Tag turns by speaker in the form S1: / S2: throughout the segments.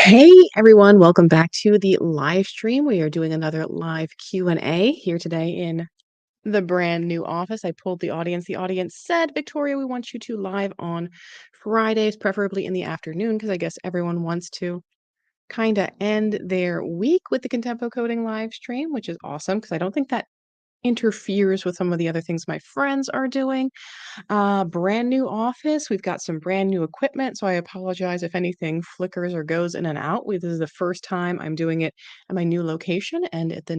S1: Hey everyone, welcome back to the live stream. We are doing another live Q&A here today in the brand new office. I pulled the audience. The audience said, Victoria, we want you to live on Fridays, preferably in the afternoon, because I guess everyone wants to kind of end their week with the Contempo Coding live stream, which is awesome because I don't think that interferes with some of the other things my friends are doing. Brand new office. We've got some brand new equipment, so I apologize if anything flickers or goes in and out. This is the first time I'm doing it at my new location and at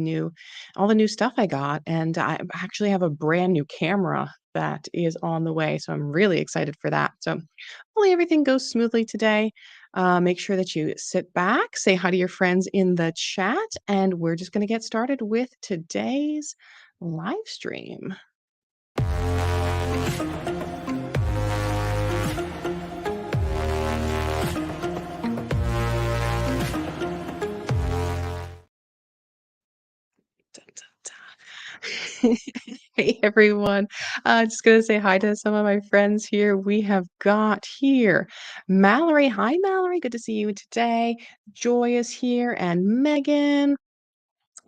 S1: all the new stuff I got. And I actually have a brand new camera that is on the way, so I'm really excited for that. So hopefully everything goes smoothly today. Make sure that you sit back, say hi to your friends in the chat, and we're just going to get started with today's live stream. Hey everyone. Just gonna say hi to some of my friends here. We have got here Mallory. Hi Mallory, good to see you today. Joy is here and Megan.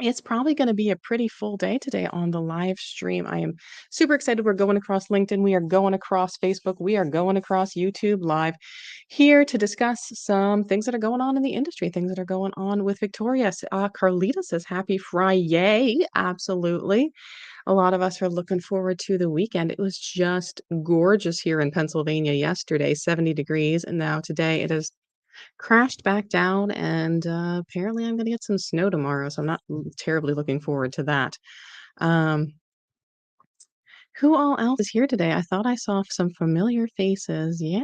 S1: It's probably going to be a pretty full day today on the live stream. I am super excited. We're going across LinkedIn. We are going across Facebook. We are going across YouTube live here to discuss some things that are going on in the industry, things that are going on with Victoria. Carlita says, Happy Friday. Absolutely. A lot of us are looking forward to the weekend. It was just gorgeous here in Pennsylvania yesterday, 70 degrees. And now today it is crashed back down, and apparently I'm gonna get some snow tomorrow, so I'm not terribly looking forward to that. Um, who all else is here today? I thought I saw some familiar faces. Yeah.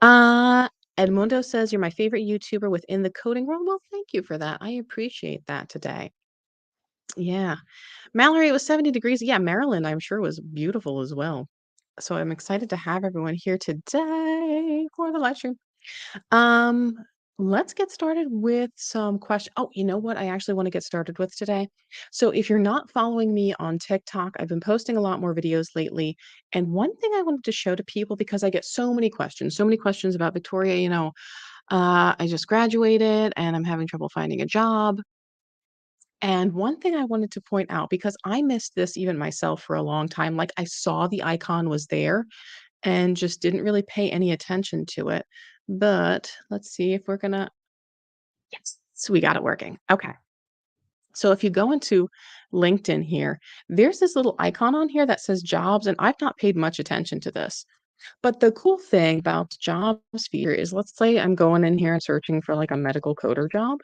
S1: Uh, Edmundo says, "You're my favorite YouTuber within the coding world." Well, thank you for that. I appreciate that today. Yeah. Mallory, it was 70 degrees. Yeah, Maryland, I'm sure was beautiful as well. So I'm excited to have everyone here today for the live stream. Um, let's get started with some questions. Oh, you know what I actually want to get started with today? So if you're not following me on TikTok, I've been posting a lot more videos lately. And one thing I wanted to show to people, because I get so many questions about Victoria, I just graduated and I'm having trouble finding a job. And one thing I wanted to point out, because I missed this even myself for a long time, like I saw the icon was there and just didn't really pay any attention to it. But let's see if we're gonna, yes, so we got it working. Okay. So if you go into LinkedIn here, there's this little icon on here that says jobs, and I've not paid much attention to this. But the cool thing about the jobs feature is, let's say I'm going in here and searching for like a medical coder job.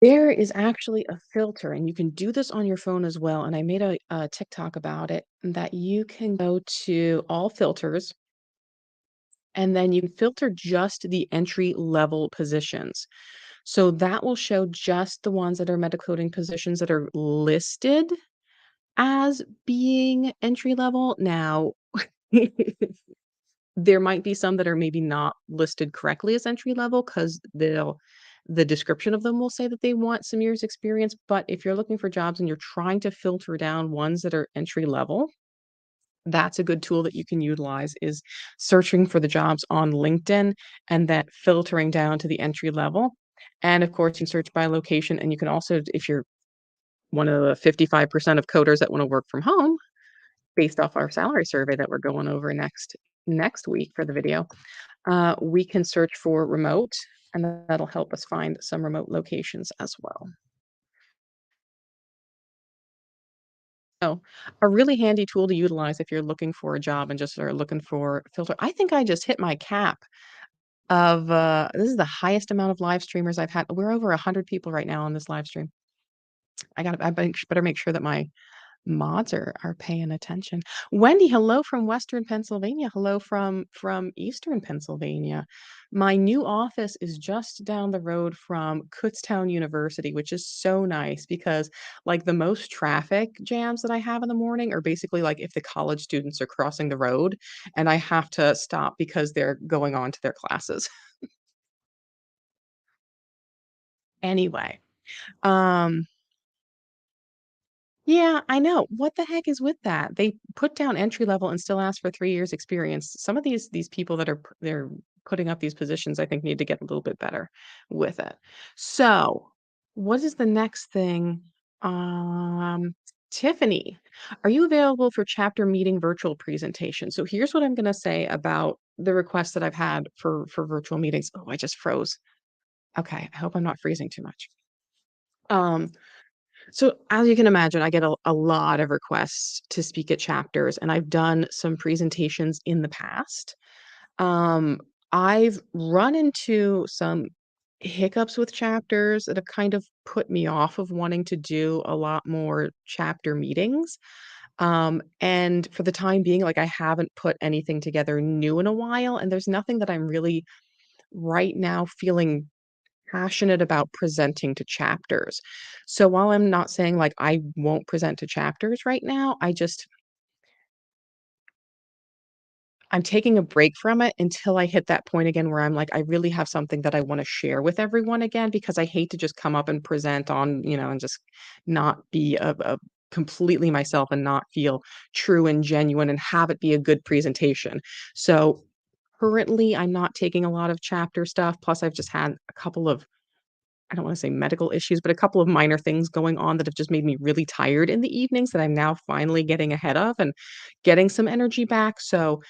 S1: There is actually a filter, and you can do this on your phone as well. And I made a TikTok about it, that you can go to all filters, and then you can filter just the entry level positions. So that will show just the ones that are medical coding positions that are listed as being entry level. Now, there might be some that are maybe not listed correctly as entry level because the description of them will say that they want some years experience. But if you're looking for jobs and you're trying to filter down ones that are entry level, that's a good tool that you can utilize, is searching for the jobs on LinkedIn and then filtering down to the entry level. And of course, you can search by location, and you can also, if you're one of the 55% of coders that want to work from home, based off our salary survey that we're going over next week for the video, we can search for remote, and that'll help us find some remote locations as well. So a really handy tool to utilize if you're looking for a job and just are looking for filter. I think I just hit my cap of this is the highest amount of live streamers I've had. We're over 100 people right now on this live stream. I better make sure that my mods are paying attention. Wendy, hello from Western Pennsylvania. Hello from Eastern Pennsylvania. My new office is just down the road from Kutztown University, which is so nice because like the most traffic jams that I have in the morning are basically like if the college students are crossing the road and I have to stop because they're going on to their classes. Anyway, um Yeah, I know. What the heck is with that? They put down entry level and still ask for 3 years experience. Some of these people that are they're putting up these positions, I think, need to get a little bit better with it. So, what is the next thing? Um, Tiffany, are you available for chapter meeting virtual presentation? So here's what I'm gonna say about the requests that I've had for virtual meetings. Oh, I just froze. Okay, I hope I'm not freezing too much. Um, so as you can imagine, I get a lot of requests to speak at chapters, and I've done some presentations in the past. Um, I've run into some hiccups with chapters that have kind of put me off of wanting to do a lot more chapter meetings. And for the time being, like I haven't put anything together new in a while, and there's nothing that I'm really right now feeling passionate about presenting to chapters. So while I'm not saying like I won't present to chapters right now, I'm taking a break from it until I hit that point again where I'm like, I really have something that I want to share with everyone again because I hate to just come up and present on, and just not be a completely myself and not feel true and genuine and have it be a good presentation. So currently I'm not taking a lot of chapter stuff. Plus I've just had a couple of I don't wanna say medical issues, but a couple of minor things going on that have just made me really tired in the evenings that I'm now finally getting ahead of and getting some energy back, so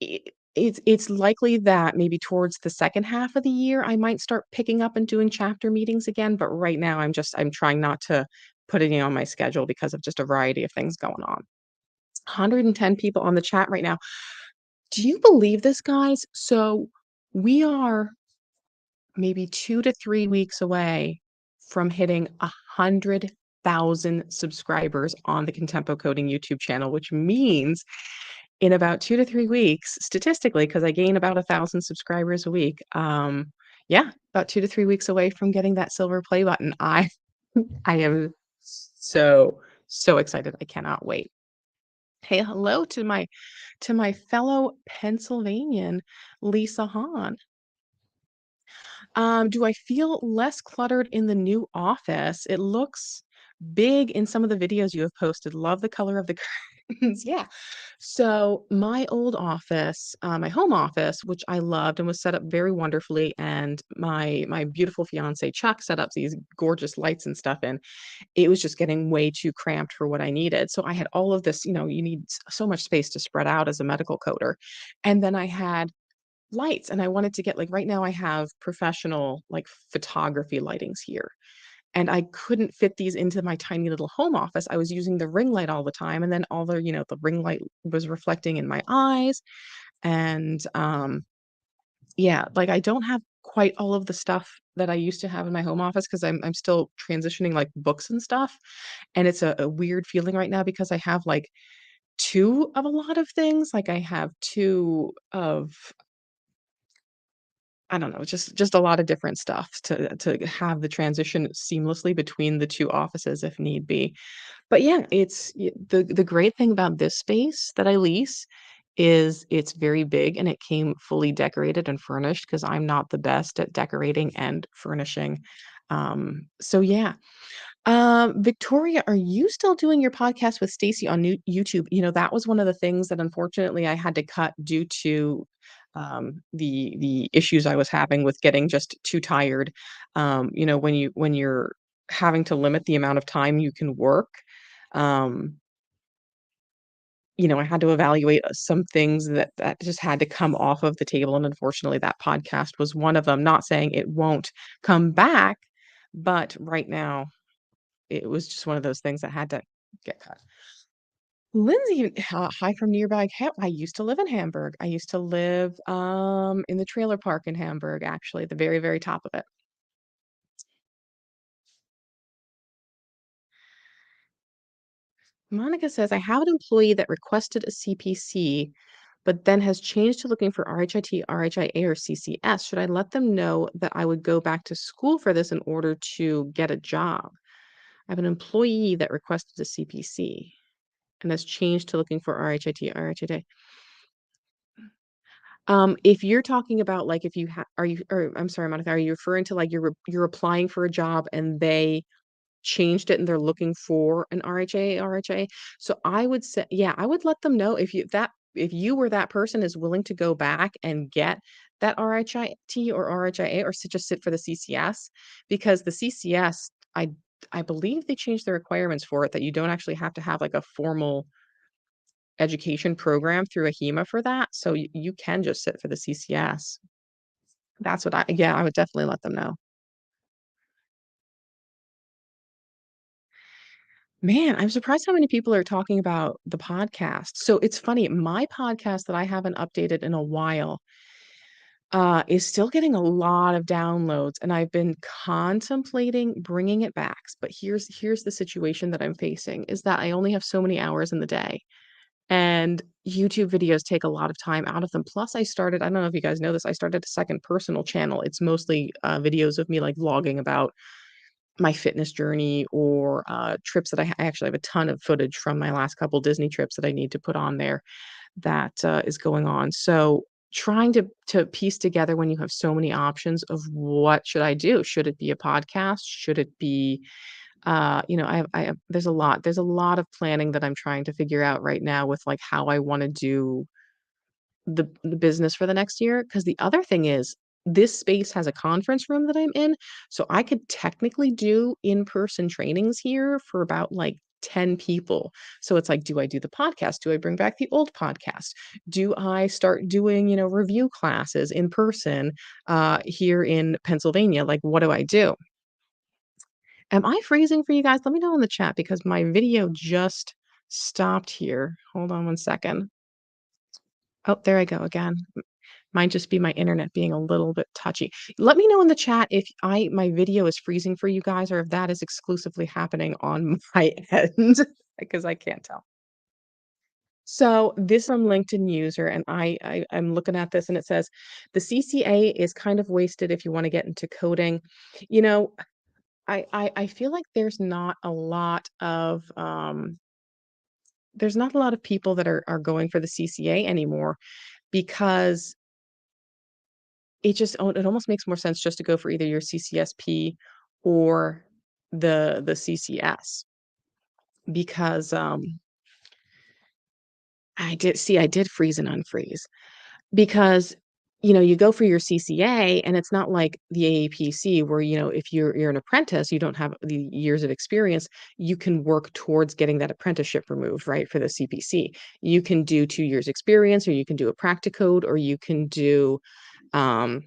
S1: I it's likely that maybe towards the second half of the year, I might start picking up and doing chapter meetings again, but right now, I'm trying not to put any on my schedule because of just a variety of things going on. 110 people on the chat right now. Do you believe this, guys? So, we are maybe 2 to 3 weeks away from hitting 100,000 subscribers on the Contempo Coding YouTube channel, which means in about 2 to 3 weeks, statistically, because I gain about 1,000 subscribers a week, yeah, about 2 to 3 weeks away from getting that silver play button. I am so, so excited. I cannot wait. Hey, hello to my fellow Pennsylvanian, Lisa Hahn. Do I feel less cluttered in the new office? It looks big in some of the videos you have posted. Love the color of the curtains. Yeah. So my old office, my home office, which I loved and was set up very wonderfully, and my beautiful fiance Chuck set up these gorgeous lights and stuff in. It was just getting way too cramped for what I needed. So I had all of this, you need so much space to spread out as a medical coder. And then I had lights, and I wanted to get like right now I have professional like photography lightings here. And I couldn't fit these into my tiny little home office. I was using the ring light all the time, and then all the ring light was reflecting in my eyes. And yeah, like I don't have quite all of the stuff that I used to have in my home office because I'm still transitioning like books and stuff. And it's a weird feeling right now because I have like two of a lot of things. Like I have two of I don't know, just a lot of different stuff to have the transition seamlessly between the 2 offices if need be. But yeah, the great thing about this space that I lease is it's very big and it came fully decorated and furnished because 'cause I'm not the best at decorating and furnishing. So yeah. Victoria, are you still doing your podcast with Stacie on YouTube? That was one of the things that unfortunately I had to cut due to the issues I was having with getting just too tired. When you're having to limit the amount of time you can work, um, I had to evaluate some things that just had to come off of the table, and unfortunately, that podcast was one of them. Not saying it won't come back, but right now it was just one of those things that had to get cut. Lindsay, hi from nearby. I used to live in Hamburg. I used to live in the trailer park in Hamburg, actually, the very, very top of it. Monica says, I have an employee that requested a CPC, but then has changed to looking for RHIT, RHIA, or CCS. Should I let them know that I would go back to school for this in order to get a job? I have an employee that requested a CPC and has changed to looking for RHIT, RHIA. If you're talking about, like, if you are you or I'm sorry, Monica, are you referring to, like, you're applying for a job and they changed it and they're looking for an RHA. So I would say, yeah, I would let them know if you were that person is willing to go back and get that RHIT or RHIA or just sit for the CCS, because the CCS, I believe they changed the requirements for it that you don't actually have to have like a formal education program through AHIMA for that. So you can just sit for the CCS. That's what yeah, I would definitely let them know. Man, I'm surprised how many people are talking about the podcast. So it's funny, my podcast that I haven't updated in a while is still getting a lot of downloads, and I've been contemplating bringing it back. But here's the situation that I'm facing is that I only have so many hours in the day, and YouTube videos take a lot of time out of them. Plus, I don't know if you guys know this, I started a second personal channel. It's mostly videos of me like vlogging about my fitness journey or trips that I actually have a ton of footage from my last couple Disney trips that I need to put on there that is going on. So trying to piece together when you have so many options of what should I do? Should it be a podcast? Should it be there's a lot of planning that I'm trying to figure out right now with like how I want to do the business for the next year. Because the other thing is this space has a conference room that I'm in, so I could technically do in-person trainings here for about like 10 people. So it's like, do I do the podcast? Do I bring back the old podcast? Do I start doing, review classes in person here in Pennsylvania? Like, what do I do? Am I freezing for you guys? Let me know in the chat because my video just stopped here. Hold on one second. Oh, there I go again. Might just be my internet being a little bit touchy. Let me know in the chat if my video is freezing for you guys or if that is exclusively happening on my end because I can't tell. So this I'm LinkedIn user and I'm looking at this and it says the CCA is kind of wasted if you want to get into coding. You know, I feel like there's not a lot of people that are going for the CCA anymore because it almost makes more sense just to go for either your CCSP or the CCS because, I did freeze and unfreeze because, you go for your CCA and it's not like the AAPC where, if you're an apprentice, you don't have the years of experience, you can work towards getting that apprenticeship removed, right, for the CPC. You can do 2 years experience or you can do a practicode or um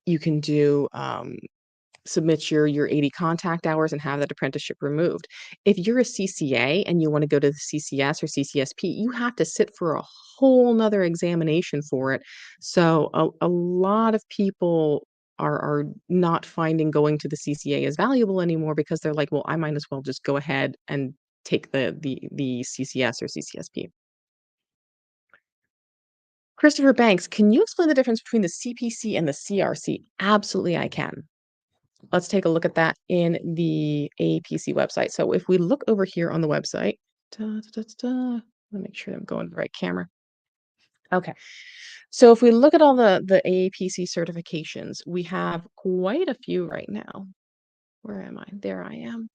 S1: you can do submit your 80 contact hours and have that apprenticeship removed. If you're a CCA and you want to go to the CCS or CCSP, you have to sit for a whole nother examination for it. So a lot of people are not finding going to the CCA as valuable anymore because they're like, well, I might as well just go ahead and take the CCS or CCSP. Christopher Banks, can you explain the difference between the CPC and the CRC? Absolutely, I can. Let's take a look at that in the AAPC website. So if we look over here on the website, let me make sure I'm going to the right camera. Okay. So if we look at all the AAPC certifications, we have quite a few right now. Where am I? There I am.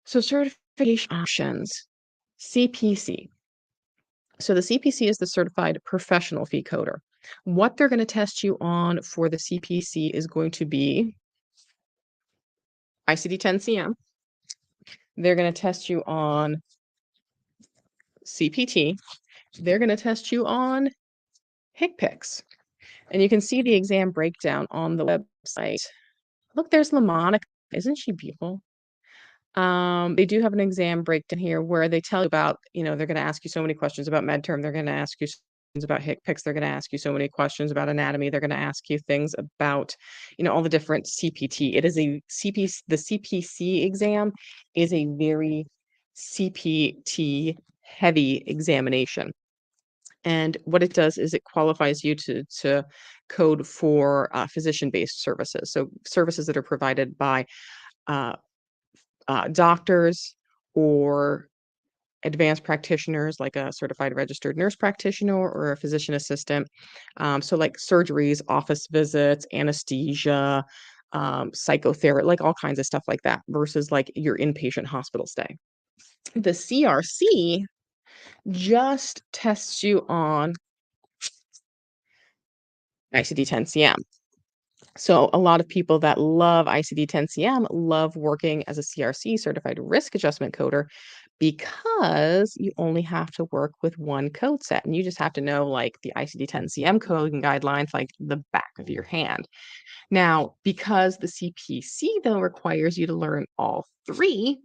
S1: So certification options, CPC. So the CPC is the Certified Professional Fee Coder. What they're going to test you on for the CPC is going to be ICD-10-CM. They're going to test you on CPT. They're going to test you on HCPCS. And you can see the exam breakdown on the website. Look, there's LaMonica. Isn't she beautiful? They do have an exam breakdown here where they tell you about, they're going to ask you so many questions about MedTerm. They're going to ask you questions about HCPCS. They're going to ask you so many questions about anatomy. They're going to ask you things about, all the different CPT. It is the CPC exam is a very CPT heavy examination. And what it does is it qualifies you to code for physician-based services. So services that are provided by uh, doctors or advanced practitioners like a certified registered nurse practitioner or a physician assistant. So like surgeries, office visits, anesthesia, psychotherapy, like all kinds of stuff like that, versus like your inpatient hospital stay. The CRC just tests you on ICD-10-CM. So a lot of people that love ICD-10-CM love working as a CRC, certified risk adjustment coder, because you only have to work with one code set and you just have to know like the ICD-10-CM code and guidelines like the back of your hand. Now, because the CPC though requires you to learn all three,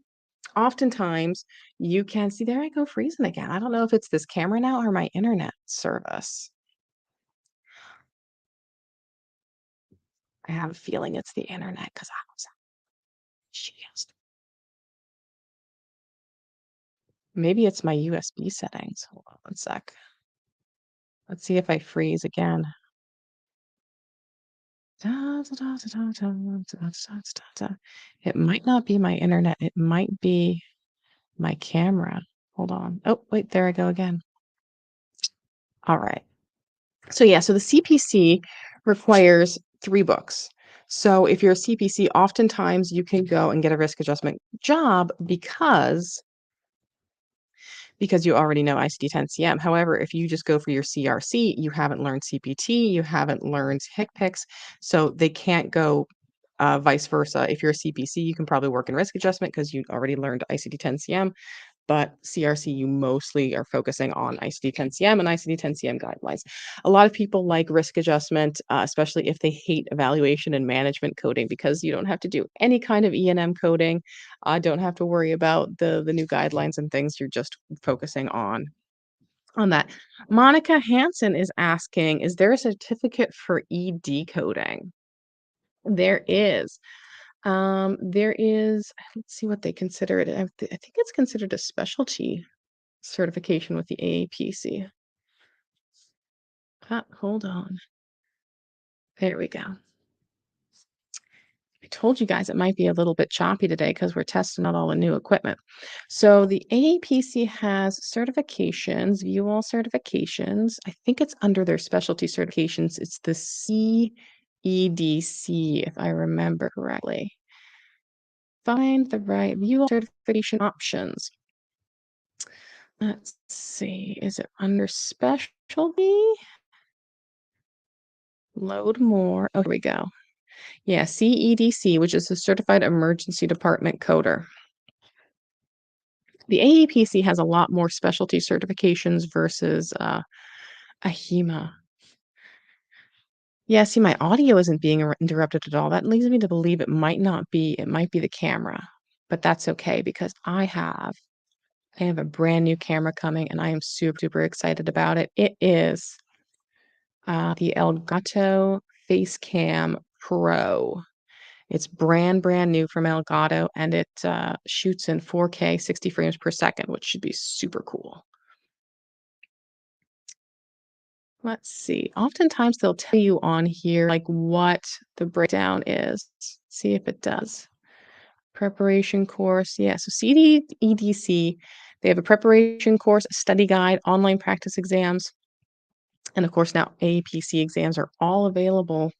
S1: oftentimes you can see, there I go freezing again. I don't know if it's this camera now or my internet service. I have a feeling it's the internet because I was just, maybe it's my USB settings. Hold on one sec. Let's see if I freeze again. It might not be my internet. It might be my camera. Hold on. Oh, wait, there I go again. All right. So yeah, so the CPC requires 3 books. So if you're a CPC, oftentimes you can go and get a risk adjustment job because you already know ICD-10-CM. However, if you just go for your CRC, you haven't learned CPT, you haven't learned HCPCS, so they can't go vice versa. If you're a CPC, you can probably work in risk adjustment because you already learned ICD-10-CM. But CRC, you mostly are focusing on ICD-10-CM and ICD-10-CM guidelines. A lot of people like risk adjustment, especially if they hate evaluation and management coding, because you don't have to do any kind of E&M coding. Don't have to worry about the new guidelines and things. You're just focusing on that. Monica Hansen is asking, is there a certificate for ED coding? There is. There is, let's see what they consider it. I think it's considered a specialty certification with the AAPC. Hold on. There we go. I told you guys it might be a little bit choppy today because we're testing out all the new equipment. So the AAPC has certifications, view all certifications. I think it's under their specialty certifications. It's the CEDC, if I remember correctly. Find the right view all certification options. Let's see, is it under specialty? Load more. Oh, here we go. Yeah, CEDC, which is a Certified Emergency Department Coder. The AAPC has a lot more specialty certifications versus AHIMA. Yeah, see, my audio isn't being interrupted at all. That leads me to believe it might not be, it might be the camera, but that's okay because I have a brand new camera coming and I am super, super excited about it. It is the Elgato Facecam Pro. It's brand new from Elgato, and it shoots in 4K 60 frames per second, which should be super cool. Let's see. Oftentimes they'll tell you on here like what the breakdown is. See if it does. Preparation course. Yeah, so CEDC, they have a preparation course, a study guide, online practice exams, and of course now AAPC exams are all available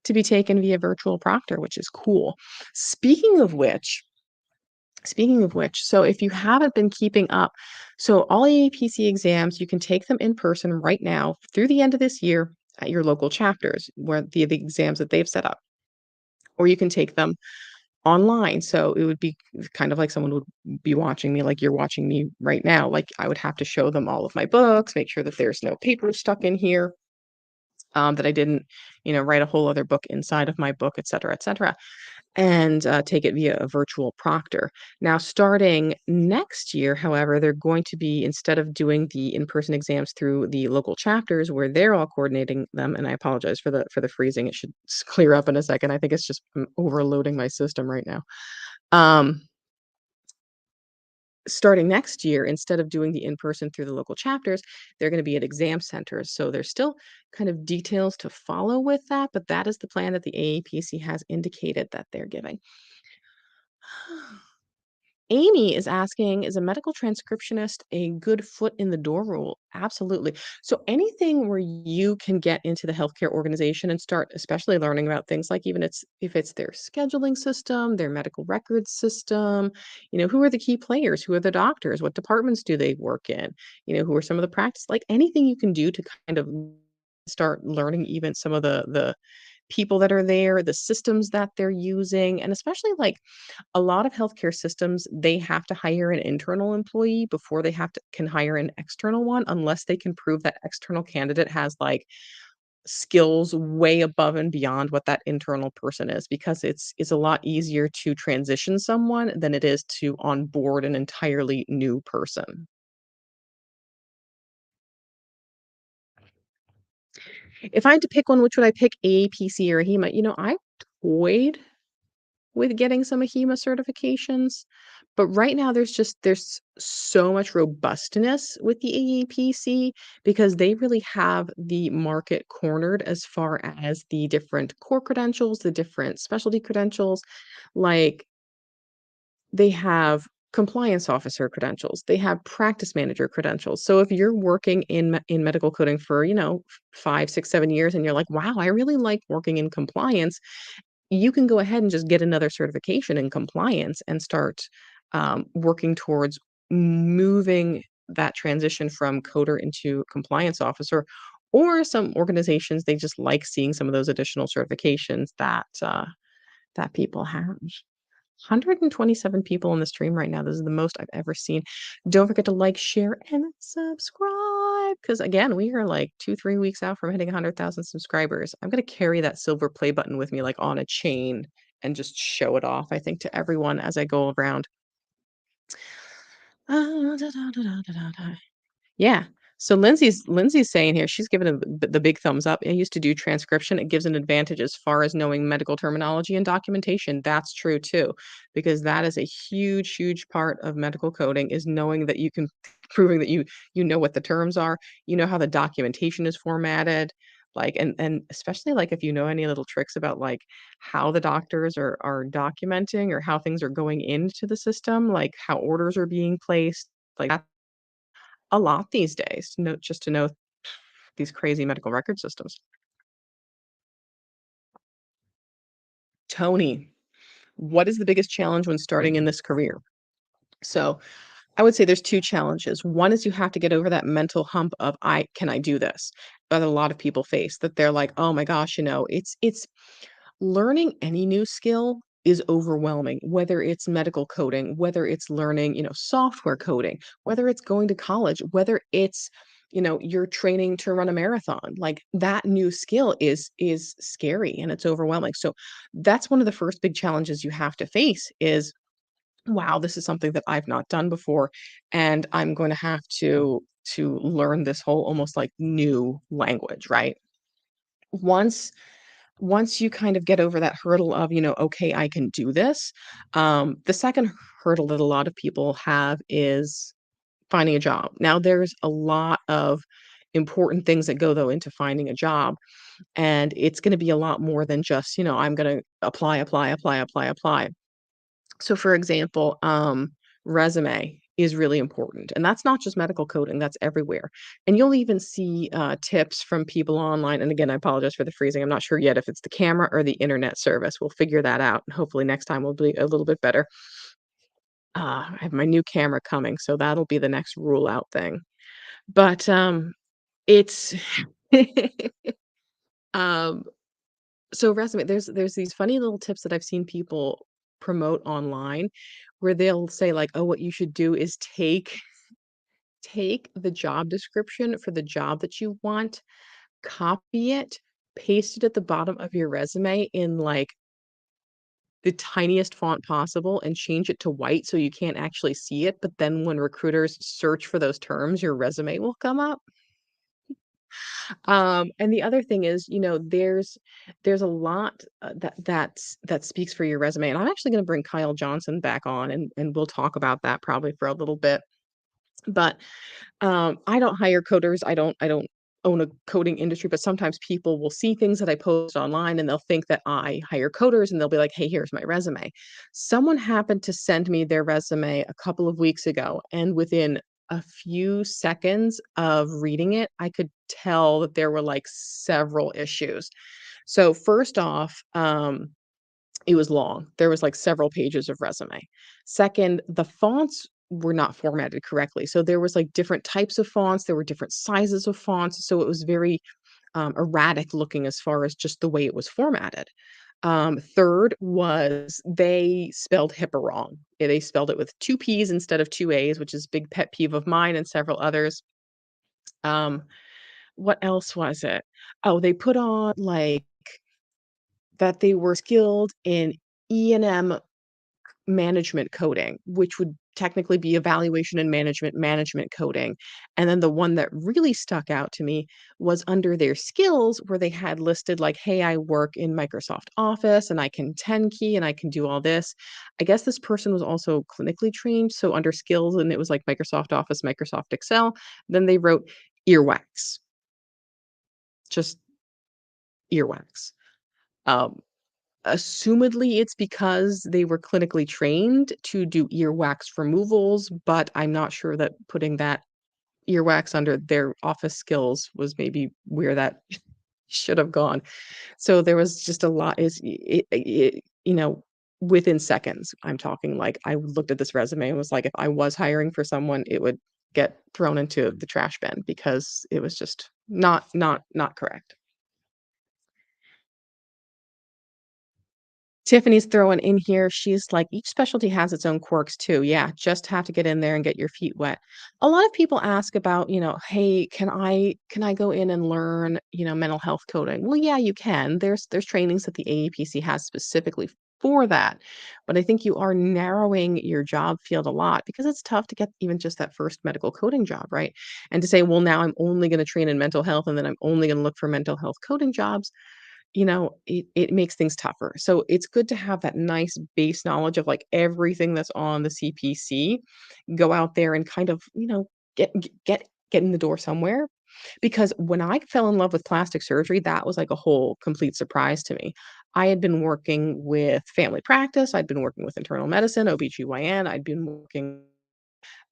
S1: to be taken via virtual proctor, which is cool. Speaking of which, so if you haven't been keeping up, so all AAPC exams, you can take them in person right now through the end of this year at your local chapters, where the exams that they've set up, or you can take them online. So it would be kind of like someone would be watching me, like you're watching me right now. Like I would have to show them all of my books, make sure that there's no paper stuck in here, that I didn't, write a whole other book inside of my book, et cetera, and take it via a virtual proctor. Now, starting next year, however, they're going to be, instead of doing the in-person exams through the local chapters where they're all coordinating them, and I apologize for the freezing. It should clear up in a second. I think it's just overloading my system right now. Starting next year, instead of doing the in-person through the local chapters, they're going to be at exam centers. So there's still kind of details to follow with that, but that is the plan that the AAPC has indicated that they're giving. Amy is asking, is a medical transcriptionist a good foot in the door rule? Absolutely. So anything where you can get into the healthcare organization and start especially learning about things like even it's if it's their scheduling system, their medical records system, who are the key players, who are the doctors, what departments do they work in, who are some of the practice, like anything you can do to kind of start learning even some of the people that are there, the systems that they're using, and especially like a lot of healthcare systems, they have to hire an internal employee before they can hire an external one unless they can prove that external candidate has like skills way above and beyond what that internal person is because it's a lot easier to transition someone than it is to onboard an entirely new person. If I had to pick one, which would I pick, AAPC or AHIMA? I toyed with getting some AHIMA certifications, but right now there's so much robustness with the AAPC because they really have the market cornered as far as the different core credentials, the different specialty credentials. Like they have compliance officer credentials, they have practice manager credentials. So if you're working in medical coding for, 5, 6, 7 years and you're like, wow, I really like working in compliance, you can go ahead and just get another certification in compliance and start working towards moving that transition from coder into compliance officer. Or some organizations, they just like seeing some of those additional certifications that people have. 127 people in the stream right now. This is the most I've ever seen. Don't forget to like, share, and subscribe. Because again, we are like 2, 3 weeks out from hitting 100,000 subscribers. I'm gonna carry that silver play button with me like on a chain and just show it off, I think, to everyone as I go around. Yeah. So Lindsay's saying here, she's given the big thumbs up. I used to do transcription. It gives an advantage as far as knowing medical terminology and documentation. That's true too, because that is a huge, huge part of medical coding is knowing that you can proving that you know what the terms are, you know how the documentation is formatted, like and especially like if you know any little tricks about like how the doctors are documenting or how things are going into the system, like how orders are being placed, like a lot these days to know just to know these crazy medical record systems. Tony, what is the biggest challenge when starting in this career? So, I would say there's 2 challenges. One is you have to get over that mental hump of I do this?" That a lot of people face, that they're like, "Oh my gosh," it's learning any new skill is overwhelming, whether it's medical coding, whether it's learning, software coding, whether it's going to college, whether it's, you're training to run a marathon. Like that new skill is scary and it's overwhelming. So that's one of the first big challenges you have to face is, wow, this is something that I've not done before and I'm going to have to learn this whole almost like new language, right? Once once you kind of get over that hurdle of, "Okay, I can do this," the second hurdle that a lot of people have is finding a job. Now, there's a lot of important things that go, though, into finding a job, and it's gonna be a lot more than just, I'm gonna apply, apply, apply, apply, apply. So, for example, resume is really important, and that's not just medical coding, that's everywhere. And you'll even see tips from people online. And again, I apologize for the freezing. I'm not sure yet if it's the camera or the internet service. We'll figure that out. And hopefully, next time will be a little bit better. I have my new camera coming, so that'll be the next rule out thing. But it's um, so resume, there's these funny little tips that I've seen people promote online where they'll say like, "Oh, what you should do is take the job description for the job that you want, copy it, paste it at the bottom of your resume in like the tiniest font possible and change it to white so you can't actually see it, but then when recruiters search for those terms, your resume will come up." And the other thing is, there's a lot that speaks for your resume. And I'm actually going to bring Kyle Johnson back on, and we'll talk about that probably for a little bit. But I don't hire coders. I don't own a coding industry, but sometimes people will see things that I post online and they'll think that I hire coders and they'll be like, "Hey, here's my resume." Someone happened to send me their resume a couple of weeks ago, and within a few seconds of reading it, I could tell that there were like several issues. So first off, it was long. There was, like, several pages of resume. Second, the fonts were not formatted correctly. So there was, like, different types of fonts, there were different sizes of fonts, so it was very, erratic looking as far as just the way it was formatted. Third was they spelled HIPAA wrong. They spelled it with 2 P's instead of 2 A's, which is a big pet peeve of mine and several others. Um, what else was it? Oh, they put on, like, that they were skilled in E&M management coding, which would technically be evaluation and management coding. And then the one that really stuck out to me was under their skills where they had listed like, "Hey, I work in Microsoft Office and I can 10 key and I can do all this." I guess this person was also clinically trained, so under skills and it was like Microsoft Office, Microsoft Excel, then they wrote earwax, just earwax. Um, Assumedly, it's because they were clinically trained to do earwax removals, but I'm not sure that putting that earwax under their office skills was maybe where that should have gone. So there was just a lot within seconds, I'm talking, like, I looked at this resume and was like, if I was hiring for someone, it would get thrown into the trash bin because it was just not correct. Tiffany's throwing in here, she's like, "Each specialty has its own quirks too." Yeah, just have to get in there and get your feet wet. A lot of people ask about, "Hey, can I go in and learn, mental health coding?" Well, yeah, you can. There's trainings that the AAPC has specifically for that. But I think you are narrowing your job field a lot because it's tough to get even just that first medical coding job, right? And to say, "Well, now I'm only gonna train in mental health, and then I'm only gonna look for mental health coding jobs," it makes things tougher. So it's good to have that nice base knowledge of like everything that's on the CPC, go out there and kind of, get in the door somewhere. Because when I fell in love with plastic surgery, that was like a whole complete surprise to me. I had been working with family practice, I'd been working with internal medicine, OBGYN, I'd been working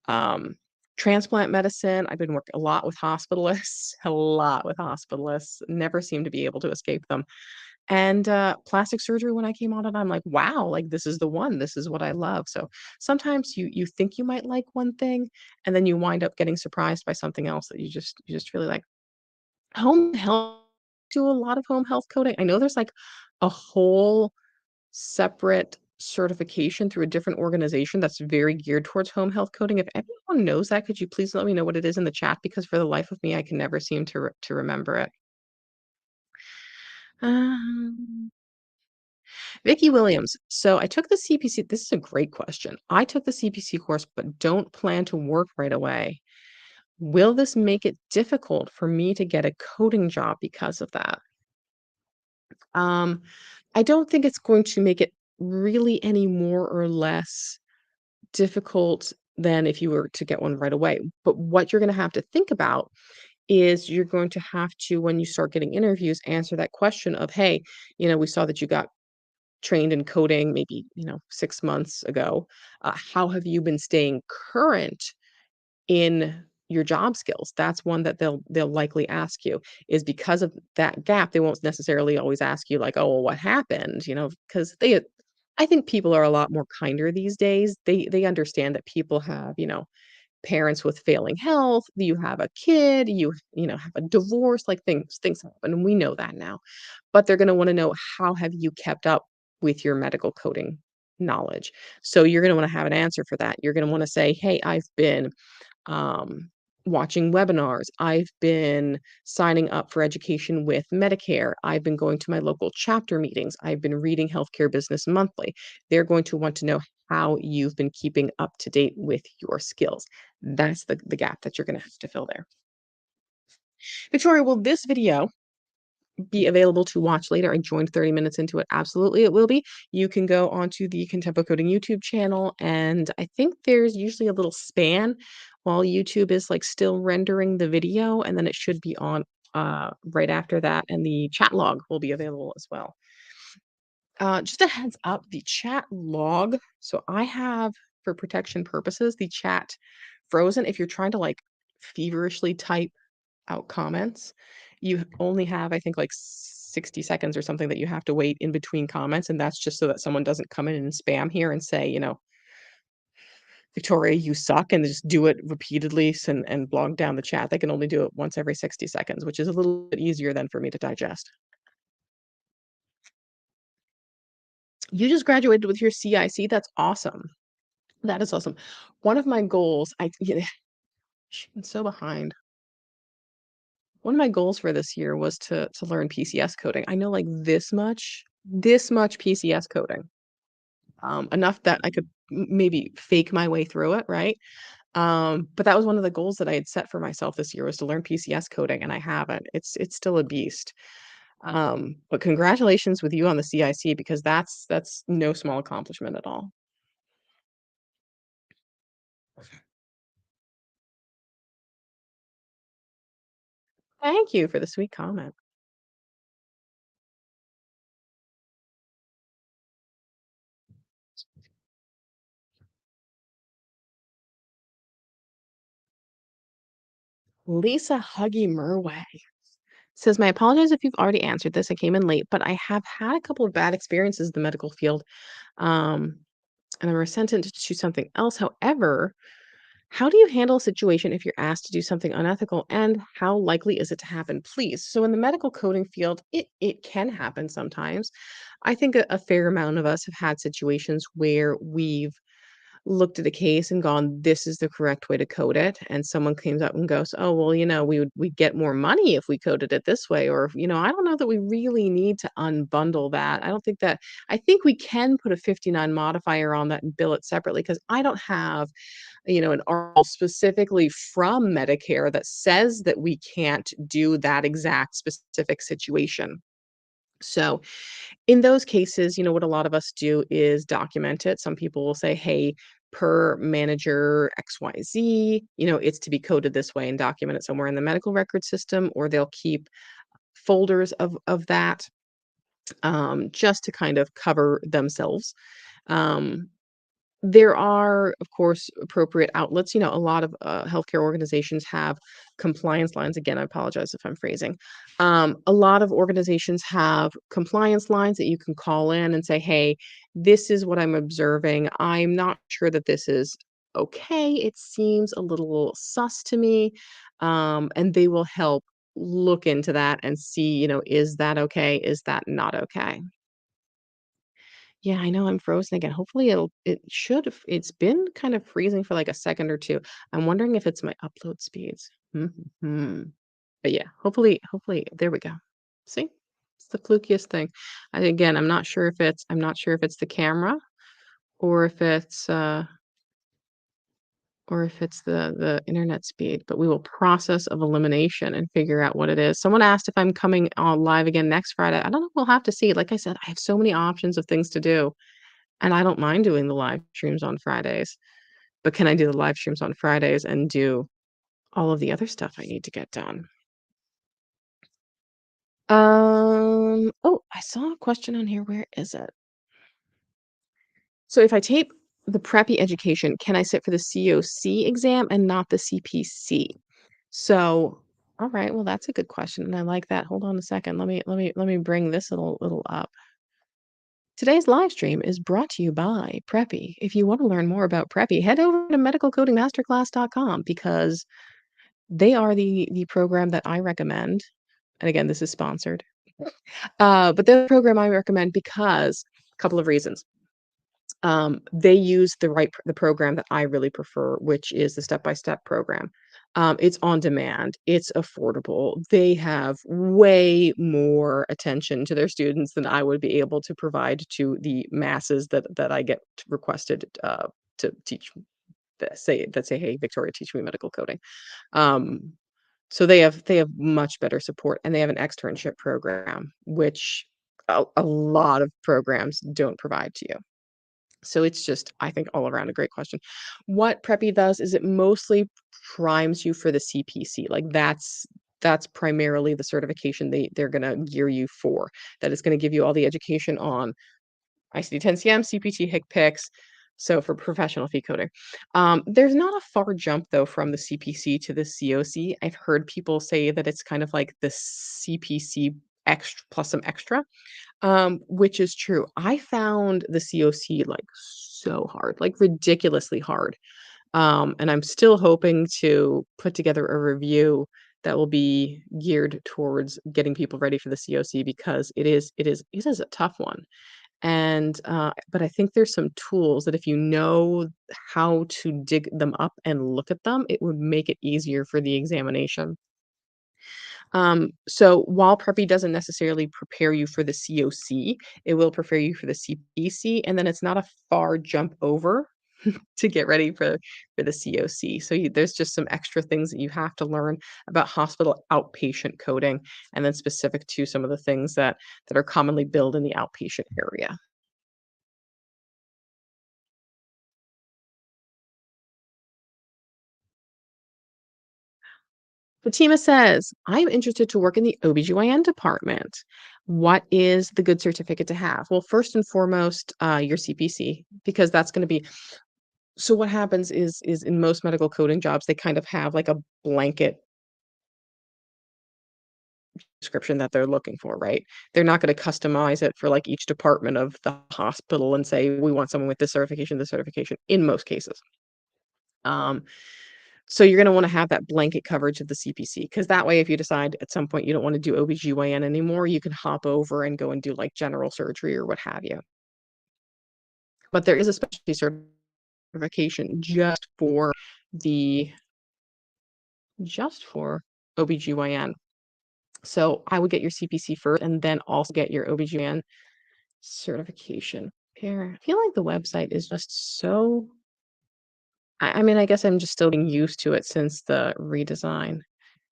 S1: um transplant medicine, I've been working a lot with hospitalists, a lot with hospitalists, never seem to be able to escape them. And, plastic surgery, when I came on it, I'm like, "Wow, like, this is the one, this is what I love." So, sometimes you think you might like one thing, and then you wind up getting surprised by something else that you just really like. Home health do a lot of home health coding. I know there's, like, a whole separate certification through a different organization that's very geared towards home health coding. If anyone knows that, could you please let me know what it is in the chat? Because for the life of me, I can never seem to remember it. Um Vicky Williams. So I took the CPC. This is a great question. I took the CPC course, but don't plan to work right away. Will this make it difficult for me to get a coding job because of that? Um, I don't think it's going to make it really any more or less difficult than if you were to get one right away. But what you're going to have to think about is you're going to have to, when you start getting interviews, answer that question of, hey, we saw that you got trained in coding maybe 6 months ago. How have you been staying current in your job skills? That's one that they'll likely ask you. Is because of that gap, they won't necessarily always ask you like, "Oh, well, what happened?" Because I think people are a lot more kinder these days. They understand that people have, parents with failing health, you have a kid, you have a divorce, like things happen, and we know that now. But they're gonna wanna know how have you kept up with your medical coding knowledge. So you're gonna wanna have an answer for that. You're gonna wanna say, "Hey, I've been, um, watching webinars. I've been signing up for education with Medicare. I've been going to my local chapter meetings. I've been reading Healthcare Business Monthly." They're going to want to know how you've been keeping up to date with your skills. That's the gap that you're gonna have to fill there. Victoria, will this video be available to watch later? I joined 30 minutes into it. Absolutely, it will be. You can go onto the Contempo Coding YouTube channel, and I think there's usually a little span while YouTube is like still rendering the video, and then it should be on right after that, and the chat log will be available as well. Just a heads up, the chat log, so I have, for protection purposes, the chat frozen. If you're trying to, like, feverishly type out comments, you only have, I think, like, 60 seconds or something that you have to wait in between comments, and that's just so that someone doesn't come in and spam here and say, "Victoria, you suck," and just do it repeatedly and blog down the chat. They can only do it once every 60 seconds, which is a little bit easier than for me to digest. You just graduated with your CIC, that's awesome. That is awesome. One of my goals, I'm so behind. One of my goals for this year was to learn PCS coding. I know, like, this much PCS coding, enough that I could maybe fake my way through it, right? But that was one of the goals that I had set for myself this year, was to learn PCS coding, and I haven't. It's still a beast. But congratulations with you on the CIC, because that's no small accomplishment at all. Thank you for the sweet comment. Lisa Huggy Merway says, "My apologies if you've already answered this. I came in late, but I have had a couple of bad experiences in the medical field, um, and I'm resentant to something else. However, how do you handle a situation if you're asked to do something unethical, and how likely is it to happen, please?" So in the medical coding field, it can happen sometimes. I think a fair amount of us have had situations where we've looked at a case and gone, "This is the correct way to code it," and someone comes up and goes, "Oh, well, we'd get more money if we coded it this way," or, "I don't know that we really need to unbundle that. I don't think that I think we can put a 59 modifier on that and bill it separately, because I don't have, an article specifically from Medicare that says that we can't do that exact specific situation." So in those cases, what a lot of us do is document it. Some people will say, "Hey, per manager XYZ, it's to be coded this way," and document it somewhere in the medical record system, or they'll keep folders of that, just to kind of cover themselves. Um, there are, of course, appropriate outlets. A lot of healthcare organizations have compliance lines. Again, I apologize if I'm phrasing. A lot of organizations have compliance lines that you can call in and say, "Hey, this is what I'm observing. I'm not sure that this is okay. It seems a little sus to me." And they will help look into that and see, is that okay? Is that not okay? Yeah, I know I'm frozen again. Hopefully it should have it's been kind of freezing for like a second or two. I'm wondering if it's my upload speeds. Mhm. But yeah, hopefully there we go. See? It's the flukiest thing. Again, I'm not sure if it's the camera, or if it's the internet speed, but we will process of elimination and figure out what it is. Someone asked if I'm coming on live again next Friday. I don't know. We'll have to see. Like I said, I have so many options of things to do. And I don't mind doing the live streams on Fridays, but can I do the live streams on Fridays and do all of the other stuff I need to get done? Oh, I saw a question on here. Where is it? So if I take the preppy education, can I sit for the COC exam and not the CPC? So, all right, well, that's a good question, and I like that. Hold on a second. Let me bring this little up. Today's live stream is brought to you by Preppy. If you want to learn more about Preppy, head over to medicalcodingmasterclass.com, because they are the program that I recommend, and again, this is sponsored. But they're the program I recommend because a couple of reasons. They use the program that I really prefer, which is the step-by-step program. It's on demand, it's affordable. They have way more attention to their students than I would be able to provide to the masses that I get requested to teach, that say, "Hey, Victoria, teach me medical coding." Um, so they have much better support, and they have an externship program, which a lot of programs don't provide to you. So it's just, I think, all around a great question. What Preppy does is it mostly primes you for the CPC. Like, that's primarily the certification they're gonna gear you for. That is gonna give you all the education on ICD-10-CM, CPT, HCPCS, so for professional fee coding. There's not a far jump though from the CPC to the COC. I've heard people say that it's kind of like the CPC extra plus some extra, which is true. I found the COC like so hard, like ridiculously hard. And I'm still hoping to put together a review that will be geared towards getting people ready for the COC because it is a tough one. And, but I think there's some tools that if you know how to dig them up and look at them, it would make it easier for the examination. So while preppy doesn't necessarily prepare you for the COC, it will prepare you for the CPC, and then it's not a far jump over to get ready for the COC. So there's just some extra things that you have to learn about hospital outpatient coding, and then specific to some of the things that are commonly billed in the outpatient area. Fatima says, I'm interested to work in the OBGYN department. What is the good certificate to have? Well, first and foremost, your CPC, because that's going to be so what happens is in most medical coding jobs, they kind of have like a blanket description that they're looking for, right? They're not going to customize it for like each department of the hospital and say, we want someone with this certification in most cases. Um, So you're gonna wanna have that blanket coverage of the CPC, because that way, if you decide at some point you don't wanna do OBGYN anymore, you can hop over and go and do, like, general surgery or what have you. But there is a specialty certification the just for OBGYN. So I would get your CPC first and then also get your OBGYN certification. Here, I feel like the website is just so I mean, I guess I'm just still getting used to it since the redesign.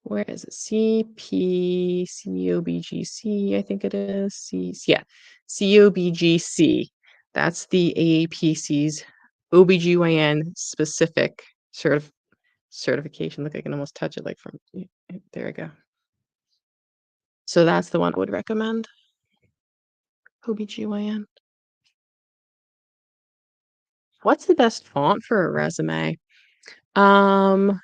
S1: Where is it? CPCOBGC, I think it is. Yeah, COBGC. That's the AAPC's OBGYN specific certification. Look, I can almost touch it like from there we go. So that's the one I would recommend. OBGYN. What's the best font for a resume? Um,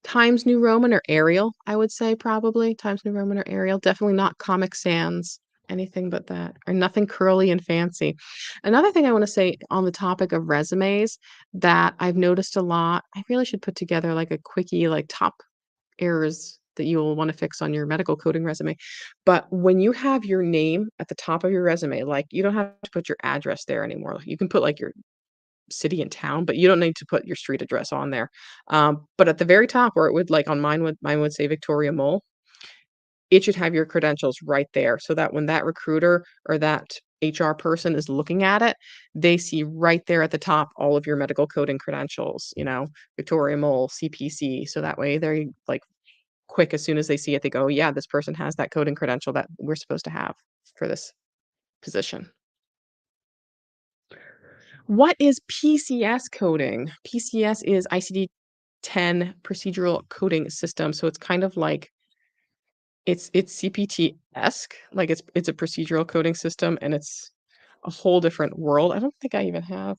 S1: Times New Roman or Arial, I would say probably. Times New Roman or Arial. Definitely not Comic Sans, anything but that, or nothing curly and fancy. Another thing I want to say on the topic of resumes that I've noticed a lot, I really should put together like a quickie, like top errors that you'll want to fix on your medical coding resume. But when you have your name at the top of your resume, like you don't have to put your address there anymore. You can put like your city and town, but you don't need to put your street address on there. But at the very top where it would like on mine would say Victoria Mole, it should have your credentials right there so that when that recruiter or that HR person is looking at it, they see right there at the top all of your medical coding credentials, Victoria Mole, CPC. So that way they're like quick as soon as they see it, they go, yeah, this person has that coding credential that we're supposed to have for this position. What is PCS coding? PCS is ICD-10 procedural coding system. So it's kind of like it's CPT-esque, like it's a procedural coding system and it's a whole different world. I don't think I even have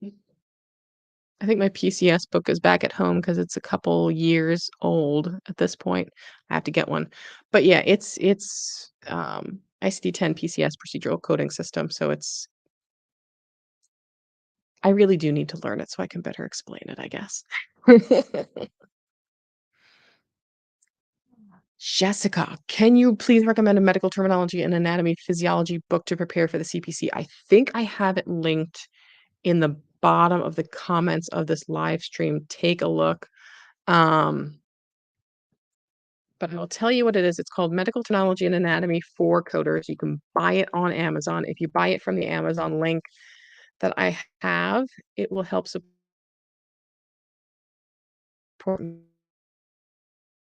S1: I think my PCS book is back at home because it's a couple years old at this point. I have to get one. But yeah, it's ICD-10 PCS procedural coding system. So I really do need to learn it so I can better explain it, I guess. Jessica, can you please recommend a medical terminology and anatomy physiology book to prepare for the CPC? I think I have it linked in the bottom of the comments of this live stream. Take a look. Um, but I'll tell you what it is. It's called Medical Terminology and Anatomy for Coders. You can buy it on Amazon. If you buy it from the Amazon link that I have, it will help support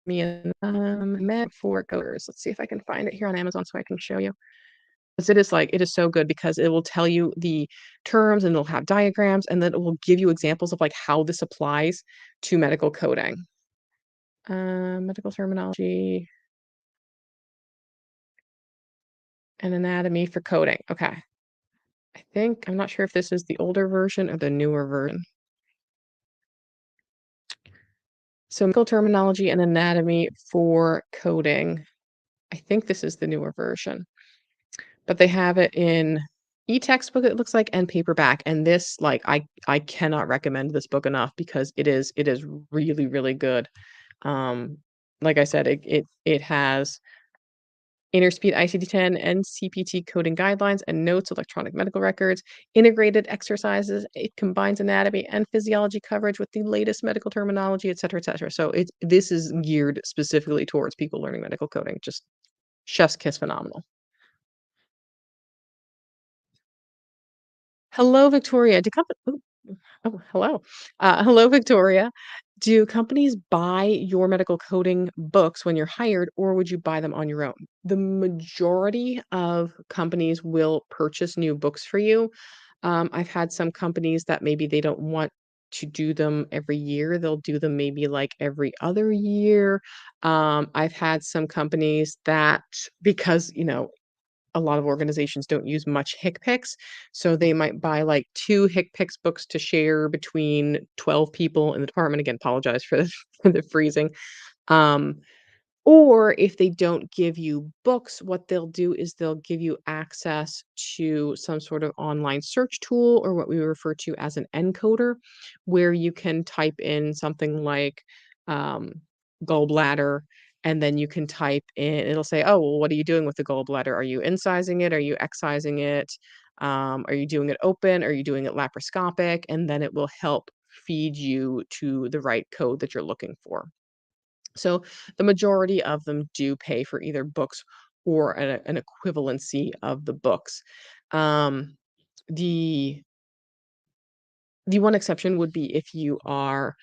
S1: me in med for coders. Let's see if I can find it here on Amazon so I can show you. Because it is so good because it will tell you the terms and it'll have diagrams and then it will give you examples of like how this applies to medical coding. Medical terminology and anatomy for coding. Okay. I'm not sure if this is the older version or the newer version. So medical terminology and anatomy for coding. I think this is the newer version, but they have it in e-textbook, it looks like, and paperback. And this, like, I cannot recommend this book enough because it is really, really good. Um, like I said, it has Interspeed ICD-10 and CPT coding guidelines and notes, electronic medical records, integrated exercises. It combines anatomy and physiology coverage with the latest medical terminology, et cetera, et cetera. So this is geared specifically towards people learning medical coding. Just chef's kiss phenomenal. Hello, Victoria. Hello. Hello, Victoria. Do companies buy your medical coding books when you're hired, or would you buy them on your own? The majority of companies will purchase new books for you. I've had some companies that maybe they don't want to do them every year. They'll do them maybe like every other year. I've had some companies that because, a lot of organizations don't use much HCPCS, so they might buy like 2 HCPCS books to share between 12 people in the department. Again, apologize for the for the freezing. Um, or if they don't give you books, what they'll do is they'll give you access to some sort of online search tool or what we refer to as an encoder, where you can type in something like um, gallbladder, and then you can type in, it'll say, oh, well, what are you doing with the gallbladder? Are you incising it? Are you excising it? Are you doing it open? Are you doing it laparoscopic? And then it will help feed you to the right code that you're looking for. So the majority of them do pay for either books or an equivalency of the books. Um, the the one exception would be if you are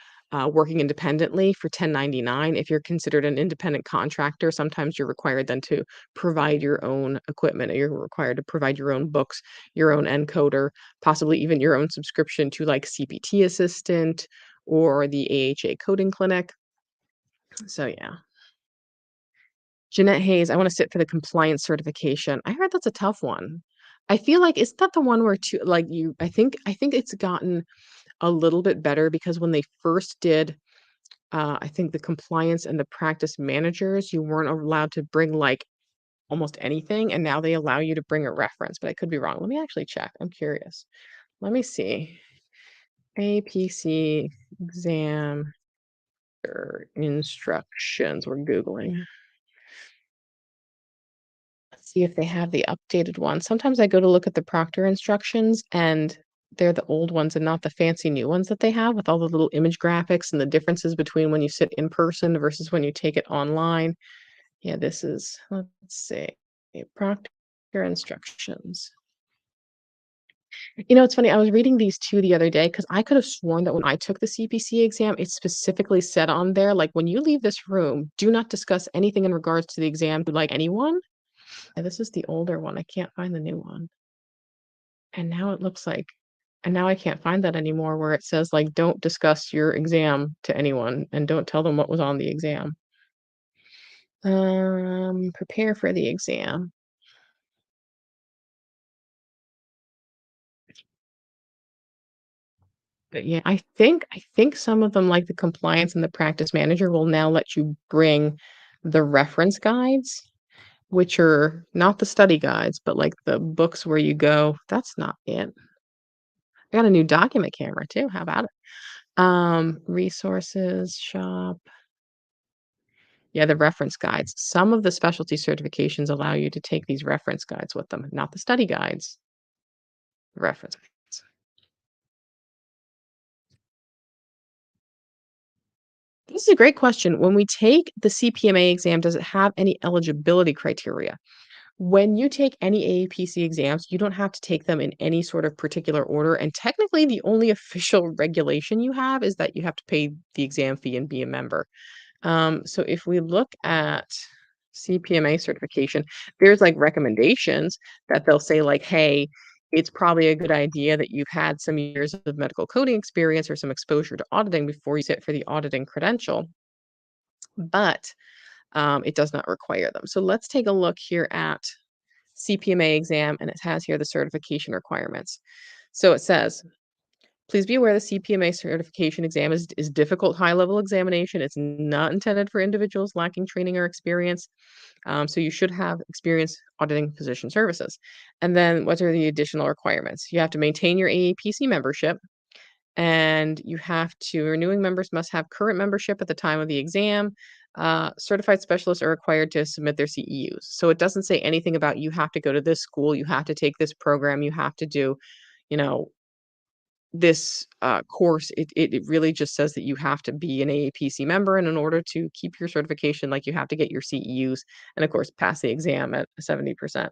S1: working independently for 1099. If you're considered an independent contractor, sometimes you're required then to provide your own equipment, or you're required to provide your own books, your own encoder, possibly even your own subscription to like CPT Assistant or the AHA coding clinic. So yeah. Jeanette Hayes, I wanna sit for the compliance certification. I heard that's a tough one. I feel like isn't that the one where I think it's gotten a little bit better because when they first did, I think the compliance and the practice managers, you weren't allowed to bring, like, almost anything, and now they allow you to bring a reference, but I could be wrong. Let me actually check. I'm curious. Let me see. APC exam instructions. We're Googling. See if they have the updated one. Sometimes I go to look at the proctor instructions, and they're the old ones and not the fancy new ones that they have with all the little image graphics and the differences between when you sit in person versus when you take it online. Yeah, let's see, proctor instructions. It's funny, I was reading these 2 the other day because I could have sworn that when I took the CPC exam, it specifically said on there, like, "When you leave this room, do not discuss anything in regards to the exam to, like, anyone." Yeah, this is the older one. I can't find the new one. And now it looks like and now I can't find that anymore where it says, like, "Don't discuss your exam to anyone, and don't tell them what was on the exam." Prepare for the exam. But, yeah, I think some of them, like the compliance and the practice manager, will now let you bring the reference guides, which are not the study guides, but, like, the books where you go, "That's not it." I got a new document camera too, how about it? Resources, shop. Yeah, the reference guides. Some of the specialty certifications allow you to take these reference guides with them, not the study guides, the reference guides. This is a great question. When we take the CPMA exam, does it have any eligibility criteria? When you take any AAPC exams, you don't have to take them in any sort of particular order. And technically, the only official regulation you have is that you have to pay the exam fee and be a member. So if we look at CPMA certification, there's like recommendations that they'll say like, hey, it's probably a good idea that you've had some years of medical coding experience or some exposure to auditing before you sit for the auditing credential. but it does not require them. So let's take a look here at CPMA exam, and it has here the certification requirements. So it says, please be aware the CPMA certification exam is difficult high-level examination. It's not intended for individuals lacking training or experience. So you should have experience auditing physician services. And then what are the additional requirements? You have to maintain your AAPC membership, and you have to renewing members must have current membership at the time of the exam. Certified specialists are required to submit their CEUs. So it doesn't say anything about you have to go to this school, you have to take this program, you have to do, you know, this course. It really just says that you have to be an AAPC member, and in order to keep your certification, like you have to get your CEUs and of course pass the exam at 70%.